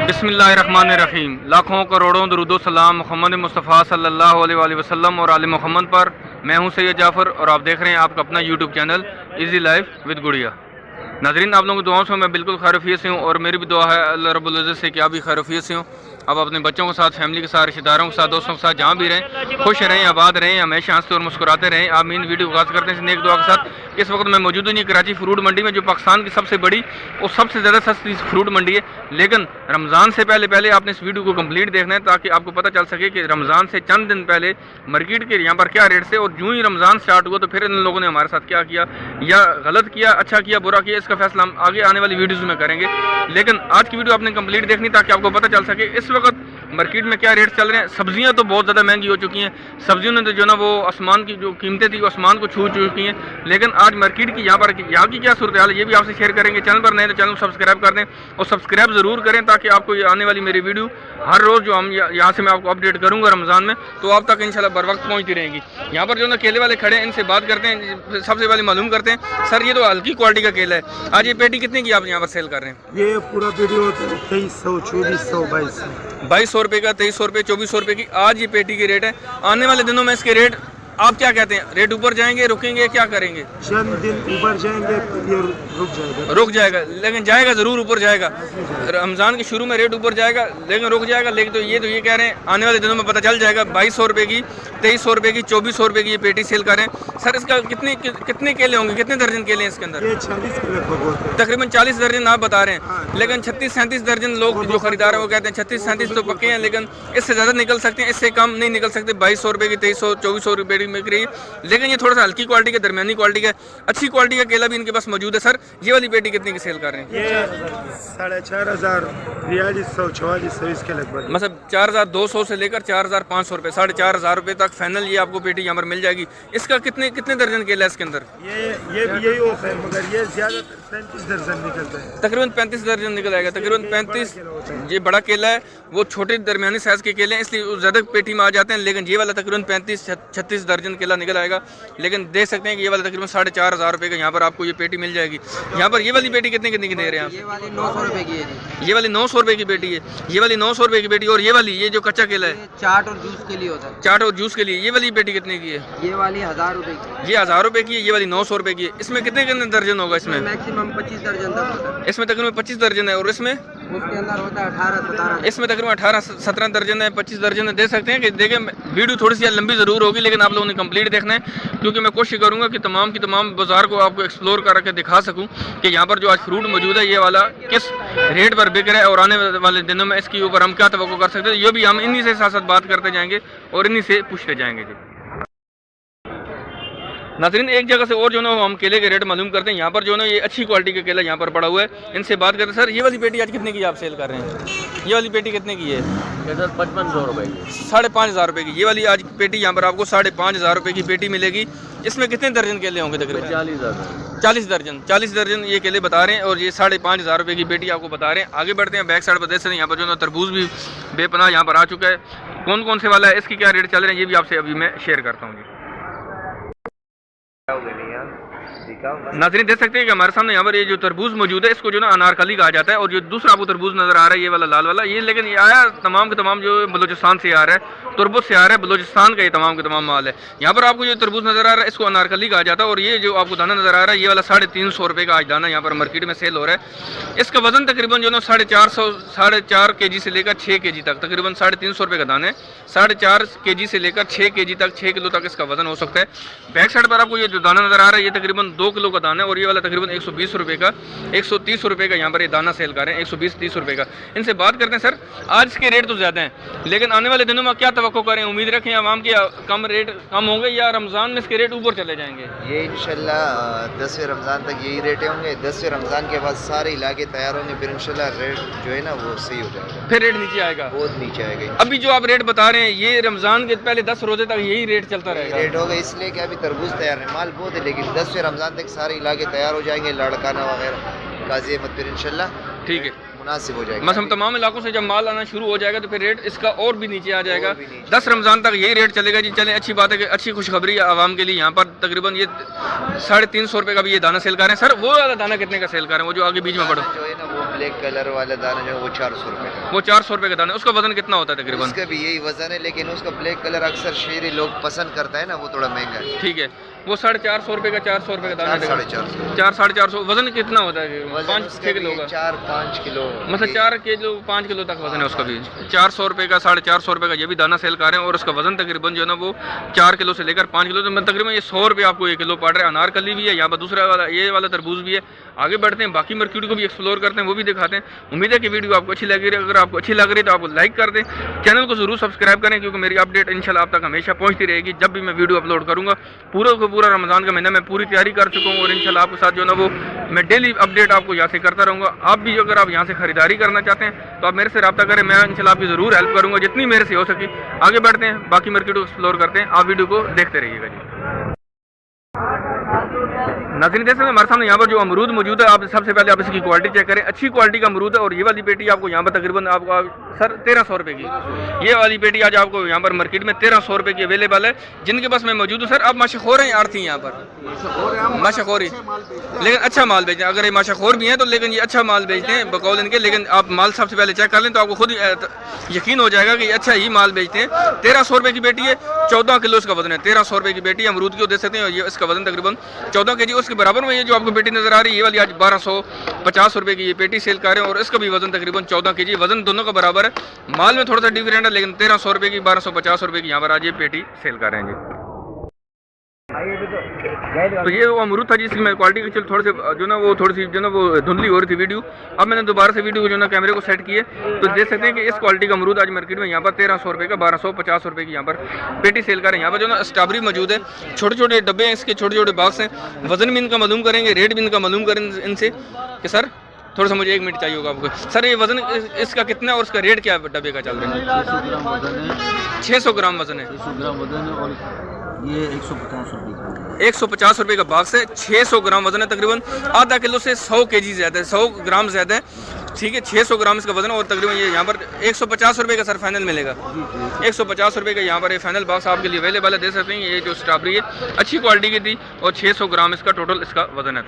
बिस्मिल्लाहिर्रहमानिर्रहीम। लाखों करोड़ों दरूदो सलाम मोहम्मद मुस्तफ़ा सल्लल्लाहु अलैहि वसल्लम और आले मोहम्मद पर। मैं हूं सैयद जाफ़र और आप देख रहे हैं आपका अपना YouTube channel easy life with गुड़िया। नाज़रीन, आप लोगों की दुआओं से मैं बिल्कुल खैरियत से हूँ और मेरी भी दुआ है अल्लाह रब्बुल इज़्ज़त से कि आप भी खैरियत से हूँ। आप अपने बच्चों के साथ, फैमिली के साथ, रिश्तेदारों के साथ, दोस्तों के साथ जहाँ भी रहें, खुश रहें, आबाद रहें, हमेशा हंसते और मुस्कुराते रहें। आमीन। वीडियो को आगाज़ करते हैं नेक दुआ के साथ। इस वक्त मैं मौजूद हूँ कराची फ्रूट मंडी में, जो पाकिस्तान की सबसे बड़ी और सबसे ज़्यादा सस्ती फ्रूट मंडी है। लेकिन रमज़ान से पहले आपने इस वीडियो को कंप्लीट देखना है ताकि आपको पता चल सके कि रमज़ान से चंद दिन पहले मार्केट के यहाँ पर क्या रेट से, और यूँ ही रमज़ान स्टार्ट हुआ तो फिर इन लोगों ने हमारे साथ क्या किया, या गलत किया, अच्छा किया, बुरा किया, इसका फैसला हम आगे आने वाली वीडियोज़ में करेंगे। लेकिन आज की वीडियो आपने कंप्लीट देखनी ताकि आपको पता चल सके इस वक्त मार्केट में क्या रेट चल रहे हैं। सब्जियां तो बहुत ज़्यादा महंगी हो चुकी हैं। सब्जियों ने तो जो ना वो आसमान की जो कीमतें थी वो आसमान को छू चुकी हैं। लेकिन आज मार्केट की यहाँ की क्या सूरत हाल है ये भी आपसे शेयर करेंगे। चैनल पर नए तो चैनल को सब्सक्राइब कर दें और सब्सक्राइब ज़रूर करें ताकि आपको आने वाली मेरी वीडियो हर रोज़ जो हम यहाँ से मैं आपको अपडेट करूँगा रमज़ान में, तो आप तक इंशाल्लाह बर वक्त पहुँचती रहेंगी। यहाँ पर जो ना केले वाले खड़े हैं, इनसे बात करते हैं। सबसे पहले मालूम करते हैं, सर ये तो हल्की क्वालिटी का केला है, आज ये पेटी कितने की आप यहाँ पर सेल कर रहे हैं? ये पूरा वीडियो 2300, 2400, 2200 रुपये का, 2300 रुपये, 2400 रुपये की आज ये पेटी की रेट है। आने वाले दिनों में इसके रेट आप क्या कहते हैं, रेट ऊपर जाएंगे, रुकेंगे, क्या करेंगे? चंद दिन ऊपर जाएंगे, ये रुक जाएगा, लेकिन जाएगा ज़रूर, ऊपर जाएगा। रमज़ान के शुरू में रेट ऊपर जाएगा लेकिन रुक जाएगा। लेकिन तो ये कह रहे हैं आने वाले दिनों में पता चल जाएगा। 2200 रुपये की, 2300 रुपये की, 2400 रुपये की ये पेटी सेल करें। सर इसका कितने केले होंगे, कितने दर्जन केले हैं इसके अंदर? तकरीबन 40 दर्जन आप बता रहे हैं। लेकिन 36-37 दर्जन लोग जो खरीदार हैं वो कहते हैं 36-37 तो पक्के हैं, लेकिन इससे ज़्यादा निकल सकते हैं, इससे कम नहीं निकल सकते। 2200 रुपये की, 2300, 2400 रुपये में रही है। लेकिन ये थोड़ा सा हल्की क्वालिटी का, दरमियानी क्वालिटी का, अच्छी क्वालिटी का केला भी इनके पास मौजूद है। सर ये वाली पेटी कितने की सेल कर रहे हैं? ये 4500, 4300, 4400 इसके लगभग, मतलब 4200 से लेकर 4500 रुपये, 4500 रुपये तक फाइनल ये आपको पेटी यहाँ पर मिल जाएगी। इसका कितने दर्जन केला है इसके अंदर? ये भी यही ऑफ है, मगर ये ज्यादातर 35 दर्जन निकलता है। तकरीबन 35 दर्जन निकल आएगा, तकरीबन 35। ये बड़ा केला है, वो छोटे दरमियानी साइज़ के केले हैं इसलिए ज़्यादा पेटी में आ जाते हैं। लेकिन ये वाला तकरीबन 35-36 दर्जन केला निकल आएगा। लेकिन देख सकते हैं कि ये वाला तकरीबन 4500 रुपये का यहाँ पर आपको ये पेटी मिल जाएगी। यहाँ पर ये वाली पेटी कितने की दे रहे हैं आप? ये वाली 900 रुपये की है जी। ये वाली 900 रुपये की पेटी है, ये वाली 900 रुपये की पेटी। और ये वाली ये जो कच्चा केला है, चाट और जूस के लिए होता है। चाट और जूस के लिए ये वाली पेटी कितने की है? ये वाली 1000 रुपये की। ये 1000 रुपये की है, ये वाली 900 रुपये की है। इसमें कितने दर्जन होगा? इसमें मैक्सिमम 25 दर्जन तक होता है। इसमें तकरीबन 25 दर्जन है और इसमें उसके अंदर होता है 18-17। इसमें तकरीबन 18-17 दर्जन है, 25 दर्जन है। देख सकते हैं कि देखिए वीडियो थोड़ी सी लंबी ज़रूर होगी लेकिन आप लोगों ने कंप्लीट देखना है, क्योंकि मैं कोशिश करूंगा कि तमाम की तमाम बाज़ार को आपको एक्सप्लोर करके दिखा सकूं कि यहाँ पर जो आज फ्रूट मौजूद है ये वाला किस रेट पर बिक रहा है और आने वाले दिनों में इसके ऊपर हम क्या तवक्को कर सकते हैं। ये भी हम इन्हीं से साथ साथ बात करते जाएंगे और इन्हीं से पूछते जाएंगे। जी नाज़रीन, एक जगह से और जो ना हम केले के रेट मालूम करते हैं। यहाँ पर जो ना ये अच्छी क्वालिटी का केला यहाँ पर पड़ा हुआ है, इनसे बात करते हैं। सर ये वाली पेटी आज कितने की आप सेल कर रहे हैं? ये वाली पेटी कितने की है? सर 5500 रुपये की, 5500 रुपये की। ये वाली आज पेटी यहाँ पर आपको 5500 रुपये की पेटी मिलेगी। इसमें कितने दर्जन केले होंगे? तकरीबन 40 दर्जन ये केले बता रहे हैं और ये 5500 रुपये की पेटी आपको बता रहे हैं। आगे बढ़ते हैं, बैक साइड पर देख सकते हैं यहाँ पर जो ना तरबूज भी बेपनाह यहाँ पर आ चुका है। कौन कौन से वाला है, इसकी क्या रेट चल रहे हैं, ये भी आपसे अभी मैं शेयर करता हूँ। जी नाज़रीन देख सकते हैं कि हमारे सामने यहाँ पर ये जो तरबूज मौजूद है इसको जो ना अनारकली कहा जाता है, और जो दूसरा आपको तरबूज नज़र आ रहा है ये वाला लाल वाला, ये लेकिन ये आया तमाम के तमाम जो बलूचिस्तान से आ रहा है, तुरबुज से आ रहा है, बलूचिस्तान का ये तमाम के तमाम माल है। यहाँ पर आपको जो तरबूज नज़र आ रहा है इसको अनारकली कहा जाता है, और ये जो आपको दाना नज़र आ रहा है ये वाला 350 रुपये का आज दाना यहाँ पर मार्केट में सेल हो रहा है। इसका वजन तकरीबन जो ना 4.5 kg से लेकर 6 kg तक, तकरीबन 350 रुपये का दाना है। 4.5 kg से लेकर 6 kg तक, 6 किलो तक इसका वजन हो सकता है। बैक साइड पर आपको ये जो दाना नज़र आ रहा है ये तकरीबन 2 किलो का दाना है और ये वाला तकरीबन 120 रुपये का 130 रुपये का यहाँ पर ये दाना सेल कर रहे हैं 120-30 रुपये का। इनसे बात करते हैं सर, आज के रेट तो ज़्यादा हैं लेकिन आने वाले दिनों में क्या तवक्को करें, उम्मीद रखें आवाम की कम रेट कम होंगे या रमज़ान में इसके रेट ऊपर चले जाएंगे? ये इंशाल्लाह 10वें रमज़ान तक यही रेटें होंगे। 10वें रमज़ान के बाद सारे इलाके तैयार होंगे, फिर इंशाल्लाह रेट जो है ना वो सही हो जाएगा, फिर रेट नीचे आएगा, बहुत नीचे आएगा। अभी जो आप रेट बता रहे हैं ये रमज़ान के पहले 10 रोजे तक यही रेट चलता रहेगा? रेट होगा इसलिए कि अभी तरबूज तैयार है, माल बहुत है, लेकिन 10वें रमज़ान तक सारे इलाके तैयार हो जाएंगे, लाड़काना वगैरह गाजी अहमद, फिर इंशाल्लाह ठीक है मुनासिब हो जाएगा। मतलब तमाम इलाकों से जब माल आना शुरू हो जाएगा तो फिर रेट इसका और भी नीचे आ जाएगा। और भी नीचे। 10 रमज़ान तक यही रेट चलेगा जी। चलें, अच्छी बात है कि अच्छी खुशखबरी है आवाम के लिए। यहाँ पर तकरीबन ये 350 रुपये का भी ये दाना सेल कर रहे हैं। सर वो वाला दाना कितने का सेल कर रहे हैं, वो जो आगे बीच में पड़ो जो है ना वो ब्लैक कलर वाला दाना जो है वो 400 रुपये का, वो 400 रुपये का दाना है, उसका वजन कितना होता है तकरीबन? उसका भी यही वजन है, लेकिन उसका ब्लैक कलर अक्सर शहरी लोग पसंद करता है ना, वो थोड़ा महंगा है। ठीक है, वो 450 रुपये का 400 रुपये का दाना 400-450 400-450। वजन कितना होता है? 5-6 किलो का, 4-5 किलो, मतलब 4 किलो 5 किलो तक वजन है उसका भी। 400 रुपये का 450 रुपये का ये भी दाना सेल कर रहे हैं और उसका वजन तकरीबन जो है ना वो 4 किलो से लेकर 5 किलो, तो तकरीबन ये 100 रुपये आपको 1 किलो पड़ रहा है। अनारकली भी है यहाँ पर, दूसरा वाला ये वाला तरबूज भी है। आगे बढ़ते हैं, बाकी मार्केट को भी एक्सप्लोर करते हैं, वो भी दिखाते हैं। उम्मीद है कि वीडियो आपको अच्छी लगी। अगर आपको अच्छी लग रही है तो आपको लाइक कर दें, चैनल को जरूर सब्सक्राइब करें क्योंकि मेरी अपडेट इंशाल्लाह आप तक हमेशा पहुंचती रहेगी। जब भी मैं वीडियो अपलोड करूँगा, पूरा रमज़ान का महीना मैं पूरी तैयारी कर चुका हूँ और इंशाल्लाह आपके साथ जो ना वो मैं डेली अपडेट आपको यहाँ से करता रहूँगा। आप भी अगर आप यहाँ से खरीदारी करना चाहते हैं तो आप मेरे से रब्ता करें, मैं इंशाल्लाह आपकी ज़रूर हेल्प करूँगा जितनी मेरे से हो सकी। आगे बढ़ते हैं, बाकी मार्केट को एक्सप्लोर करते हैं, आप वीडियो को देखते रहिएगा जी। नाज़रीन देख सकते हैं हमारे सामने यहाँ पर जो अमरूद मौजूद है, आप सबसे पहले आप इसकी क्वालिटी चेक करें। अच्छी क्वालिटी का अमरूद है और ये वाली पेटी आपको यहाँ पर तकरीबन आपको सर 1300 रुपये की, ये वाली पेटी आज आपको यहाँ पर मार्केट में 1300 रुपये की अवेलेबल है। जिनके पास मैं मौजूद हूँ सर, आप माशाखोर हैं आरती यहाँ पर? माशाखोरी, लेकिन अच्छा माल बेचते हैं। अगर ये माशाखोर भी हैं तो लेकिन ये अच्छा माल बेचते हैं बकौल इनके, लेकिन आप माल सबसे पहले चेक कर लें तो आपको खुद यकीन हो जाएगा कि अच्छा ही माल बेचते हैं। 1300 रुपये की बेटी है, 14 किलो इसका वजन है। 1300 रुपये की बेटी अमरूद की दे सकते हैं और ये इसका वजन तकरीबन 14 kg। उसके बराबर में ये जो आपको पेटी नजर आ रही है ये वाली आज 1250 रुपये की ये पेटी सेल कर रहे हैं और इसका भी वजन तकरीबन 14 kg, वजन दोनों का बराबर है। माल में थोड़ा सा डिफरेंट है लेकिन 1300 रुपये की 1250 रुपये की यहाँ पर आज ये पेटी सेल कर रहे हैं जी। तो ये वो अमरूद था जिसकी मैं क्वालिटी चल थोड़े से जो ना वो थोड़ी सी जो ना वो धुंधली हो रही थी वीडियो। अब मैंने दोबारा से वीडियो को जो ना कैमरे को सेट किए तो देख सकते हैं कि इस क्वालिटी का अमरूद आज मार्केट में यहाँ पर 1300 रुपये का 1250 रुपये की यहाँ पर पेटी सेल कर रहे हैं। यहाँ पर जो ना स्ट्रॉबेरी मौजूद है, छोटे छोटे डब्बे हैं, इसके छोटे छोटे बॉक्स हैं। वजन भी इनका मालूम करेंगे, रेट भी इनका मालूम करें इनसे कि सर थोड़ा सा मुझे 1 मिनट चाहिए होगा आपको। सर ये वजन इसका कितना है और इसका रेट क्या है डब्बे का चल रहा है? 600 ग्राम वजन है, 600 ग्राम वजन है और ये 150 रुपये का 150 रुपये का बॉक्स है। 600 ग्राम वजन है, तकरीबन आधा किलो से 100 kg ज़्यादा है, 100 ग्राम ज़्यादा है। ठीक है, 600 ग्राम इसका वजन है और तकरीबन ये यहाँ पर 150 रुपये का सर फाइनल मिलेगा। 150 रुपये का यहाँ पर ये फाइनल बॉक्स आपके लिए अवेलेबल है। दे सकते हैं ये जो स्ट्रॉबेरी है अच्छी क्वालिटी की थी और 600 ग्राम इसका टोटल इसका वजन है।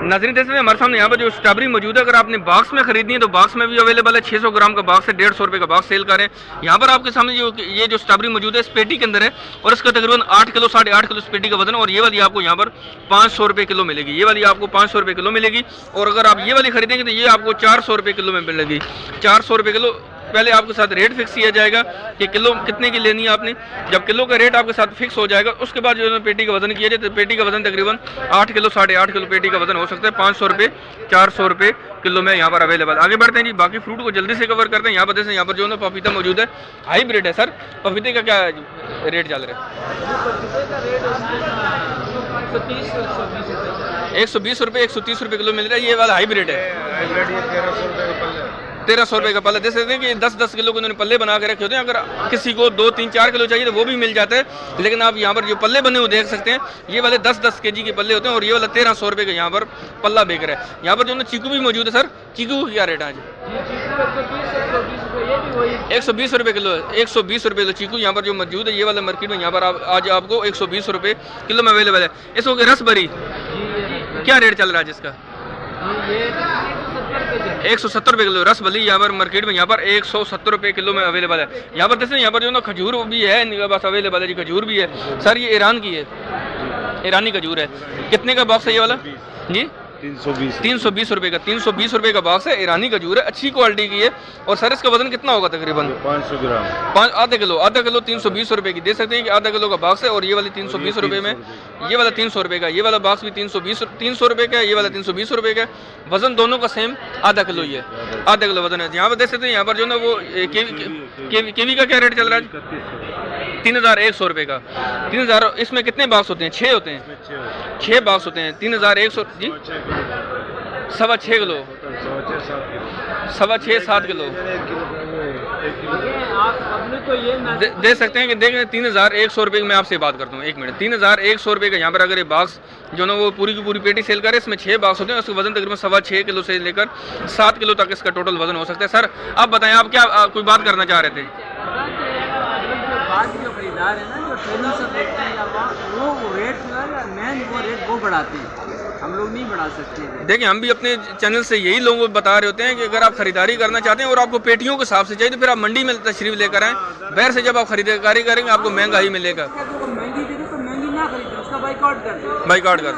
नाज़रीन देख सकते हैं हमारे सामने यहाँ पर जो स्ट्रॉबेरी मौजूद है, अगर आपने बॉक्स में खरीदनी है तो बॉक्स में भी अवेलेबल है। 600 ग्राम का बॉक्स है, 150 रुपये का बॉक्स सेल कर रहे हैं। यहाँ पर आपके सामने जो ये जो स्ट्रॉबेरी मौजूद है इस पेटी के अंदर है और इसका तकरीबन 8 किलो 8.5 किलो इस पेटी का वजन है और ये वाली आपको यहाँ पर 500 रुपये किलो मिलेगी। ये वाली आपको 500 रुपये किलो मिलेगी और अगर आप ये वाली खरीदेंगे तो ये आपको 400 रुपये किलो में मिलेगी। 400 रुपये किलो। पहले आपके साथ रेट फिक्स किया जाएगा कि किलो कितने की लेनी है आपने। जब किलो का रेट आपके साथ फिक्स हो जाएगा उसके बाद जो है पेटी का वजन किया जाए तो पेटी का वजन तकरीबन 8 किलो 8.5 किलो पेटी का वजन हो सकता है। 500 रुपये 400 रुपये किलो में यहाँ पर अवेलेबल। आगे बढ़ते हैं जी, बाकी फ्रूट को जल्दी से कवर करते हैं। यहाँ पर जैसे यहाँ पर जो है पपीता मौजूद है, हाइब्रिड है। सर पपीते का क्या रेट चल रहा है? 120 रुपये 130 रुपये किलो मिल रहा है। ये वाला हाइब्रिड है, 1300 रुपये का पल्ला। दे सकते हैं कि 10-10 किलो के उन्होंने पल्ले बना के रखे होते हैं। अगर किसी को 2, 3, 4 किलो चाहिए तो वो भी मिल जाता है, लेकिन आप यहाँ पर जो पल्ले बने हुए देख सकते हैं ये वाले 10-10 kg के पल्ले होते हैं और ये वाला 1300 रुपये का यहाँ पर पल्ला बिक रहा है। यहाँ पर जो ना चीकू भी मौजूद है। सर चीकू का क्या रेट है आज? 120 रुपये किलो है, 120 रुपये किलो चीकू यहाँ पर जो मौजूद है। ये वाला मार्केट में यहाँ पर आज आपको 120 रुपये किलो में अवेलेबल है। इसको रसबरी क्या रेट चल रहा है जिसका? 170 रुपये किलो रसबली यहाँ पर मार्केट में यहाँ पर 170 रुपये किलो में अवेलेबल है। यहाँ पर जैसे यहाँ पर जो ना खजूर भी है इनके पास अवेलेबल है जी, खजूर भी है। सर ये ईरान की है, ईरानी खजूर है। कितने का बॉक्स है ये वाला जी? 320 रुपये का 320 रुपये का बॉक्स है। ईरानी खजूर है, अच्छी क्वालिटी की है। और सर इसका वजन कितना होगा तकरीबन? 500 ग्राम। आधा किलो 320 रुपये की दे सकते हैं कि आधा किलो का बॉक्स है। और ये वाली 320 रुपये में, ये वाला 300 रुपये का, ये वाला बॉक्स भी 300 रुपये का है, ये वाला 320 रुपये का। वजन दोनों का सेम आधा किलो ही है, आधा किलो वजन है। यहाँ पर देख सकते हैं, यहाँ पर जो ना वो केवी का क्या रेट चल रहा है? 3100 रुपये का। 3000। इसमें कितने बॉक्स होते हैं? 6 होते हैं, 6 बॉक्स होते हैं। 3100 जी, 6.25 किलो, 6.25-7 किलो दे सकते हैं कि देखें। 3100 रुपये की मैं आपसे बात करता हूँ, 1 मिनट। 3100 रुपये का यहाँ पर अगर ये बॉक्स जो ना वो पूरी की पूरी पेटी सेल करे, इसमें 6 बॉक्स होते हैं। उसका वजन तकरीबन 6.25 किलो से लेकर 7 किलो तक इसका टोटल वजन हो सकता है। सर आप बताएं, आप क्या कोई बात करना चाह रहे थे? जो खरीदार है ना, जो ट्रेनिंग से देखते हैं वो रेट मेन वो रेट वो बढ़ाते हैं, हम लोग नहीं बढ़ा सकते। देखिए, हम भी अपने चैनल से यही लोगों को बता रहे होते हैं कि अगर आप खरीदारी करना चाहते हैं और आपको पेटियों के हिसाब से चाहिए, तो फिर आप मंडी में तशरीफ लेकर आएँ। बाहर से जब आप खरीदारी करेंगे आपको महंगा ही मिलेगा। महंगी दे तो महंगी ना खरीदें, उसका बाइकआउट कर दें। बाइकआउट कर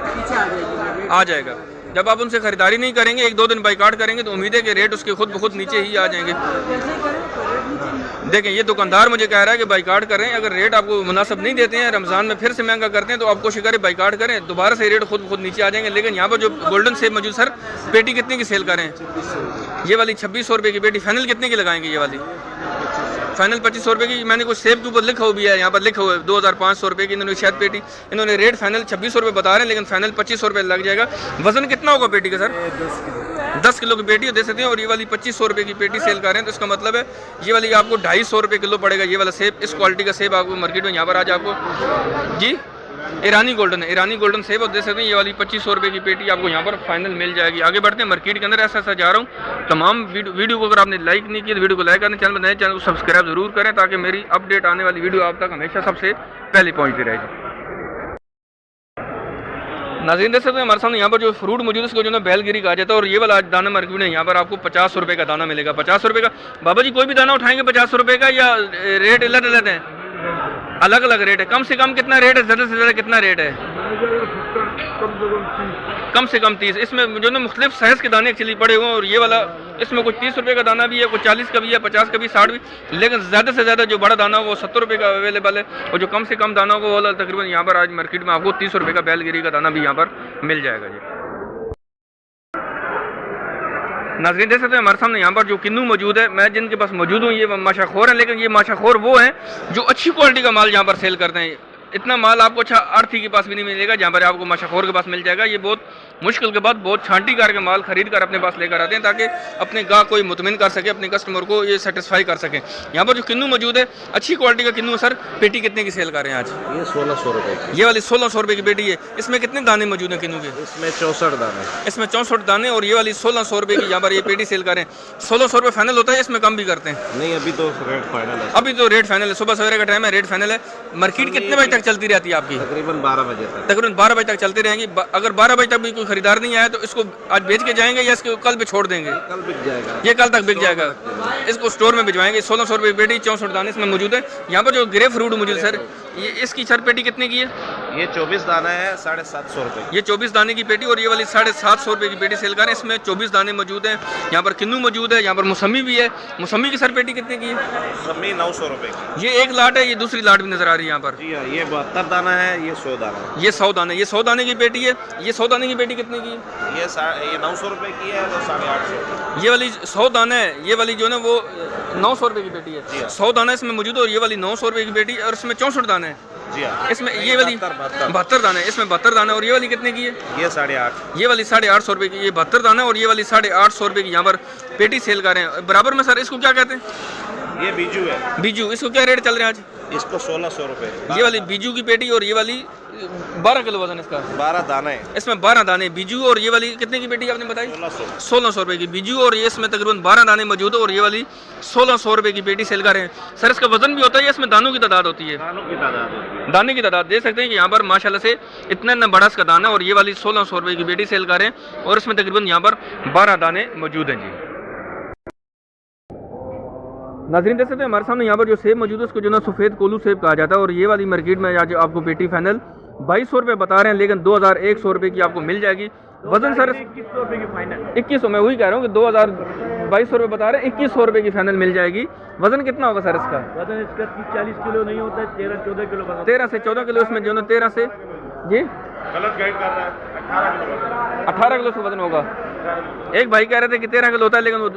पीछे आ जाएगी, आ जाएगा। जब आप उनसे खरीदारी नहीं करेंगे, 1-2 दिन बाइकआउट करेंगे, तो उम्मीद है कि रेट उसके खुद ब खुद नीचे ही आ जाएंगे। देखें, ये दुकानदार मुझे कह रहा है कि बाइकआउट करें। अगर रेट आपको मुनासिब नहीं देते हैं, रमज़ान में फिर से महंगा करते हैं, तो आप कोशिश करें बाइकआउट करें, दोबारा से रेट खुद ब खुद नीचे आ जाएंगे। लेकिन यहाँ पर जो गोल्डन सेब मौजूद, सर पेटी कितने की सेल करें? ये वाली 2600 रुपये की पेटी। फाइनल कितने की लगाएंगे? ये वाली फाइनल 2500 रुपये की। मैंने कुछ सेब के ऊपर लिखा हुआ भी है, यहाँ पर लिखा हुआ है 2500 रुपये की। इन्होंने शायद पेटी, इन्होंने रेट फाइनल 2600 रुपये बता रहे हैं, लेकिन फाइनल 2500 रुपये लग जाएगा। वजन कितना होगा पेटी का सर? 10 किलो की पेटी दे सकते हैं। और ये वाली 2500 रुपये की पेटी सेल कर रहे हैं, तो इसका मतलब है ये वाली आपको 250 रुपये किलो पड़ेगा। ये वाला सेब, इस क्वालिटी का सेब आपको मार्केट में यहाँ पर आज आपको जी ईरानी गोल्डन है, ईरानी गोल्डन सेब, और दे सकते हैं ये वाली 2500 रुपये की पेटी आपको यहाँ पर फाइनल मिल जाएगी। आगे बढ़ते हैं मार्केट के अंदर। ऐसा जा रहा हूँ। तमाम वीडियो को अगर आपने लाइक नहीं किया तो वीडियो को लाइक करें, चैनल नए चैनल को सब्सक्राइब जरूर करें, ताकि मेरी अपडेट आने वाली वीडियो आप तक हमेशा सबसे पहले पहुँचती रहेगी। नाज़रीन देख सकते हैं हमारे सामने यहाँ पर जो फ्रूट मौजूद है, उसको जो ना बैलगिरी कहा जाता है। और ये वाला आज दाना मार्केट में यहाँ पर आपको 50 रुपये का दाना मिलेगा। 50 रुपये का। बाबा जी कोई भी दाना उठाएंगे 50 रुपये का, या रेट अलग अलग है? अलग अलग रेट है। कम से कम कितना रेट है? ज़्यादा से ज़्यादा कितना रेट है? कम से कम 30। इसमें जो ना मुख्तलिफ साइज़ के दाने एक्चुअली पड़े हुए हैं। और ये वाला इसमें कुछ 30 रुपये का दाना भी है, कुछ 40 का भी है, 50 का भी, 60 भी। लेकिन ज़्यादा से ज़्यादा जो बड़ा दाना हो वो 70 रुपये का अवेलेबल है। और जो कम से कम दाना होगा वो वाला तकरीबन यहाँ पर आज मार्केट में आपको 30 रुपये का बैलगिरी का दाना भी यहाँ पर मिल जाएगा जी। नाज़रीन देख सकते हैं हमारे सामने यहाँ पर जो किन्नू मौजूद है, मैं जिनके पास मौजूद हूँ, ये माशाखोर हैं। लेकिन ये माशाखोर वो हैं जो अच्छी क्वालिटी का माल यहाँ पर सेल करते हैं। इतना माल आपको अच्छा आर्थी के पास भी नहीं मिलेगा, जहाँ पर आपको माशाखोर के पास मिल जाएगा। ये बहुत मुश्किल के बाद बहुत छांटी करके माल खरीद कर अपने पास लेकर आते हैं, ताकि अपने गाहक को मुतमिन कर सके, अपने कस्टमर को ये सेटिस्फाई कर सके। यहाँ पर जो किन्नू मौजूद है, अच्छी क्वालिटी का किन्नू। सर पेटी कितने की सेल कर रहे हैं आज? ये 1600 रुपये की। ये वाली 1600 रुपये की पेटी है। इसमें कितने दाने मौजूद हैं किन्नू के? इसमें 64 दाने। इसमें 64 दाने। और ये वाली 1600 रुपये की यहाँ पर ये पेटी सेल करें। 1600 रुपये फाइनल होता है, इसमें कम भी करते हैं? नहीं, अभी तो रेट फाइनल है। अभी तो रेट फाइनल है, सुबह सवेरे का टाइम है, रेट फाइनल है। मार्केट कितने बजे तक चलती रहती है आपकी? तकरीबन 12 बजे तक। तकरीबन 12 बजे तक चलती रहेंगी। अगर 12 बजे तक भी कोई खरीदार नहीं आया, तो इसको आज बेच के जाएंगे या इसको कल पे छोड़ देंगे? कल बिक जाएगा। ये कल तक बिक जाएगा। इसको स्टोर में भिजवाएंगे। 1600 रुपये की पेटी, 64 दाने इसमें मौजूद है। यहाँ पर जो ग्रे फ्रूट मौजूद है सर, ये इसकी सर पेटी कितने की है? ये 24 दाना है, 750 रुपये। ये 24 दाने की पेटी। और ये वाली 750 रुपये की पेटी सेल करें। इसमें 24 दाने मौजूद हैं। यहाँ पर किन्नू मौजूद है, यहाँ पर मौसमी भी है। मौसमी की सर पेटी कितने की है? मौसमी 900 रुपये की। ये एक लाट है, ये दूसरी लाट भी नजर आ रही है यहाँ पर। जी हाँ, ये 72 दाना है, ये 100 दाना है। ये 100 दाने, ये 100 दाने की पेटी है। ये 100 दाने की पेटी कितने की है? ये 900 रुपये की है, तो 850। ये वाली 100 दाना है, ये वाली जो है ना वो 900 रुपये की पेटी है। 100 दाना इसमें मौजूद है। और ये वाली 900 रुपये की पेटी, और इसमें 64 दाने हैं। जी हाँ। इसमें ये वाली 72 दाने, इसमें 72 दाने। और ये वाली कितने की है? ये 850। ये वाली 850 रुपये की, ये 72 दाना। और ये वाली 850 रुपये की यहाँ पर पेटी सेल कर रहे हैं। बराबर में सर इसको क्या कहते हैं? ये बीजू है। बीजू। इसको क्या रेट चल रहे हैं आज? इसको 1600 रुपये। ये वाली बीजू की पेटी। और ये वाली 12 किलो वजन इसका। 12 दाने है। इसमें 12 दाने बीजू। और ये वाली कितने की पेटी आपने बताई? 1600 रुपये की बीजू। और ये इसमें तकरीबन 12 दाने मौजूद है। और ये वाली 1600 रुपये की पेटी सेल कर रहे हैं। सर इसका वजन भी होता है या इसमें दानों की तादाद होती है? दानों की तादाद होती है। दाने की तादाद देख सकते हैं कि यहाँ पर माशाल्लाह से इतना बड़ा इसका दाना। और ये वाली 1600 रुपये की पेटी सेल कर रहे हैं। और इसमें तकरीबन यहाँ पर 12 दाने मौजूद हैं जी। नाज़रीन देख सकते हैं हमारे सामने यहाँ पर जो सेब मौजूद है, उसको जो ना सफ़ेद कोलू सेब कहा जाता है। और ये वाली मार्केट में आज आपको पेटी फाइनल 2200 रुपये बता रहे हैं, लेकिन 2100 रुपये की आपको मिल जाएगी। वजन सर 2100 रुपये की फाइनल। 2100, मैं वही कह रहा हूँ कि 2200 रुपये बता रहे हैं, 2100 रुपये की फाइनल मिल जाएगी। वजन कितना होगा सर इसका? वजन इसका 40 किलो नहीं होता है, 13-14 किलो का। 13 से 14 किलो, इसमें जो ना 13 से जी गलत गाइड कर रहा है, 18 किलो 18 किलो इसका वजन होगा। एक भाई कह रहे थे कि 13 किलो होता है, लेकिन वो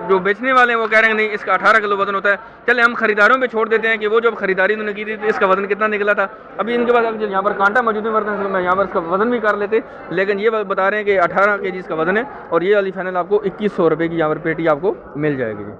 जो बेचने वाले हैं वो कह रहे हैं नहीं, इसका 18 किलो वजन होता है। चले हम खरीदारों पे छोड़ देते हैं कि वो जो खरीदारी उन्होंने की थी तो इसका वजन कितना निकला था। अभी इनके पास अभी यहाँ पर कांटा मौजूद है, वर्तन मैं यहाँ पर इसका वजन भी कर लेते, लेकिन ये बता रहे हैं कि 18 kg इसका वजन है। और ये वाली फाइनल आपको 2100 रुपये की यहाँ पर पेटी आपको मिल जाएगी जी।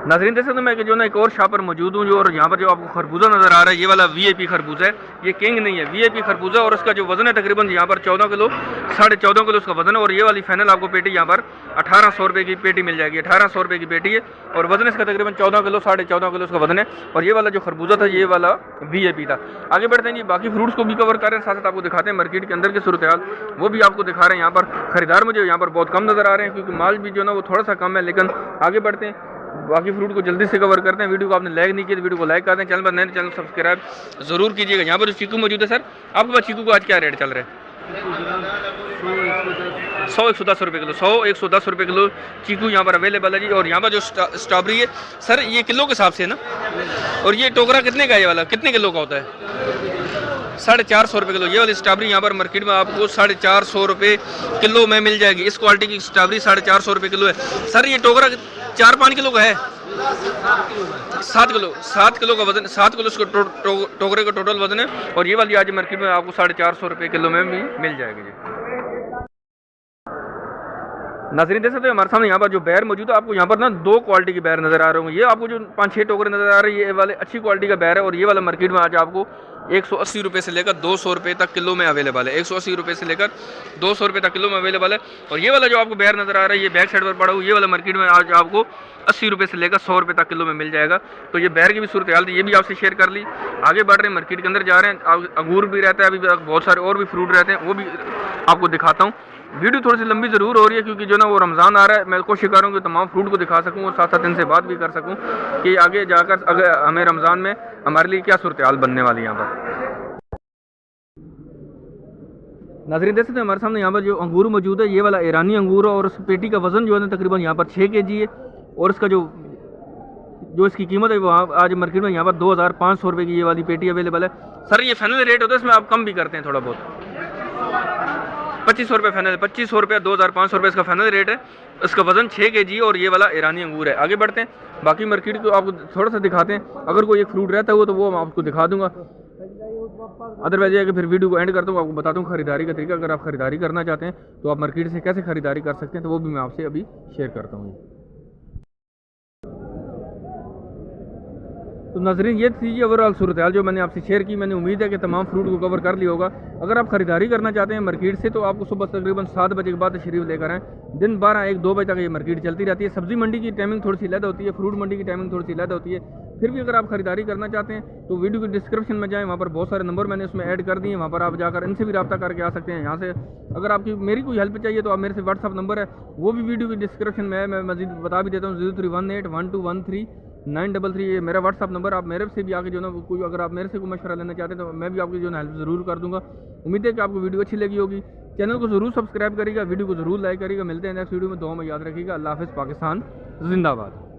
नाज़रीन देख सकते हैं मैं कि जो ना एक और शॉप पर मौजूद हूँ, जो और यहाँ पर जो आपको खरबूजा नज़र आ रहा है, ये वाला VIP खरबूजा है, ये किंग नहीं है, VIP खरबूजा। और उसका जो वजन है तकरीबन यहाँ पर 14 किलो, 14.5 किलो उसका वजन है। और ये वाली फाइनल आपको पेटी यहाँ पर 1800 रुपये की पेटी मिल जाएगी। 1800 रुपये की पेटी है और वजन इसका तकरीबन 14 किलो, 14.5 किलो उसका वजन है। और ये वाला जो खरबूजा था ये वाला VIP था। आगे बढ़ते हैं जी, बाकी फ्रूट्स को भी कवर कर रहे हैं, साथ साथ आपको दिखाते हैं मार्केट के अंदर की सूरत हाल, वो भी आपको दिखा रहे हैं। यहाँ पर खरीदार मुझे यहाँ पर बहुत कम नज़र आ रहे हैं, क्योंकि माल भी जो ना वो थोड़ा सा कम है। लेकिन आगे बढ़ते हैं, बाकी फ्रूट को जल्दी से कवर करते हैं। वीडियो को आपने लाइक नहीं किया तो वीडियो को लाइक कर दें, चैनल पर नए चैनल सब्सक्राइब जरूर कीजिएगा। यहाँ पर जो चीकू मौजूद है सर, आपके पास चीकू को आज क्या रेट चल रहा है? 100-110 रुपये किलो, 100-110 रुपये किलो चीकू यहाँ पर अवेलेबल है जी। और यहाँ पर जो स्ट्रॉबेरी है सर, ये किलो के हिसाब से है ना? और ये टोकरा कितने का है? ये वाला कितने किलो का होता है? 450 रुपये किलो। ये वाली स्ट्रॉबेरी यहाँ पर मार्केट में आपको 450 रुपये किलो में मिल जाएगी। इस क्वालिटी की स्ट्रॉबेरी 450 रुपये किलो है सर। ये टोकरा 4-5 किलो का है? 7 किलो का वजन, 7 किलो उसको टोकरे का टोटल वजन है। और ये वाली आज मार्केट में आपको 450 रुपये किलो में भी मिल जाएगी जी। नाज़रीन देख सकते हैं हमारे सामने यहाँ पर जो बैर मौजूद है, आपको यहाँ पर ना 2 क्वालिटी की बैर नज़र आ रहे होंगे। ये आपको जो 5-6 टोकरे नज़र आ रहे हैं, ये वाले अच्छी क्वालिटी का बैर है। और ये वाला मार्केट में आज आपको 180 रुपये से लेकर 200 रुपये तक किलो में अवेलेबल है। 180 रुपये से लेकर 200 रुपये तक किलो में अवेलेबल है। और ये वाला जो आपको बैर नज़र आ रहा है, ये बैक साइड पर पड़ा हुआ, ये वाला मार्केट में आज आपको 80 रुपये से लेकर 100 रुपये तक किलो में मिल जाएगा। तो ये बैर की भी सूरत हाल थी, ये भी आपसे शेयर कर ली। आगे बढ़ रहे हैं, मार्केट के अंदर जा रहे हैं। अंगूर भी रहता है, अभी बहुत सारे और भी फ्रूट रहते हैं, वो भी आपको दिखाता हूँ। वीडियो थोड़ी सी लंबी ज़रूर हो रही है, क्योंकि जो ना वो रमज़ान आ रहा है, मैं कोशिश करूँ कि तमाम फ्रूट को दिखा सकूँ और साथ साथ इनसे बात भी कर सकूँ कि आगे जाकर अगर हमें रमज़ान में हमारे लिए क्या सूरत हाल बनने वाली है। यहाँ पर नाज़रीन देख सकते हैं हमारे सामने यहाँ पर जो अंगूर मौजूद है, ये वाला ईरानी अंगूर है। और उस पेटी का वज़न जो है ना तकरीबन यहाँ पर 6 kg है। और इसका जो इसकी कीमत है वो आज मार्केट में यहाँ पर 2500 रुपये की ये वाली पेटी अवेलेबल है। सर ये फाइनल रेट होता है, इसमें आप कम भी करते हैं थोड़ा बहुत? 2500 रुपये फाइनल, 2500 रुपये, 2500 रुपये इसका फाइनल रेट है। इसका वजन 6 kg और ये वाला ईरानी अंगूर है। आगे बढ़ते हैं, बाकी मार्केट को आपको थोड़ा सा दिखाते हैं। अगर कोई एक फ्रूट रहता है तो वो मैं आपको दिखा दूंगा, अदरवाइज है कि फिर वीडियो को एंड करता हूँ, आपको बताता हूँ खरीदारी का तरीका। अगर आप खरीदारी करना चाहते हैं तो आप मार्केट से कैसे खरीदारी कर सकते हैं, तो वो भी मैं आपसे अभी शेयर करता हूँ। तो नाज़रीन ये थी ओवरऑल सूरत हाल जो मैंने आपसे शेयर की। मैंने उम्मीद है कि तमाम फ्रूट को कवर कर लिया होगा। अगर आप खरीदारी करना चाहते हैं मार्केट से, तो आपको सुबह तकरीबन 7 बजे के बाद तशरीफ लेकर आएँ। दिन 12-1-2 बजे तक ये मार्केट चलती रहती है। सब्ज़ी मंडी की टाइमिंग थोड़ी सी अलग होती है, फ्रूट मंडी की टाइमिंग थोड़ी सी अलग होती है। फिर भी अगर आप खरीदारी करना चाहते हैं तो वीडियो के डिस्क्रिप्शन में जाएँ, वहाँ पर बहुत सारे नंबर मैंने उसमें ऐड कर दिए, वहाँ पर आप जाकर इनसे भी रब्ता करके आ सकते हैं। यहाँ से अगर आपकी मेरी कोई हेल्प चाहिए तो आप मेरे से व्हाट्सअप नंबर है वो भी वीडियो के डिस्क्रिप्शन में है, मैं मजीद बता भी देता हूँ। 03181213 ये मेरा व्हाट्सअप नंबर। आप मेरे से भी आके जो ना कोई अगर आप मेरे से कोई मशवरा लेना चाहते हैं तो मैं भी आपकी जो ना हेल्प ज़रूर कर दूँगा। उम्मीद है कि आपको वीडियो अच्छी लगी होगी। चैनल को ज़रूर सब्सक्राइब करिएगा, वीडियो को ज़रूर लाइक करिएगा। मिलते हैं नेक्स्ट वीडियो में, दुआ में याद रखिएगा। अल्लाह हाफ़िज़। पाकिस्तान जिंदाबाद।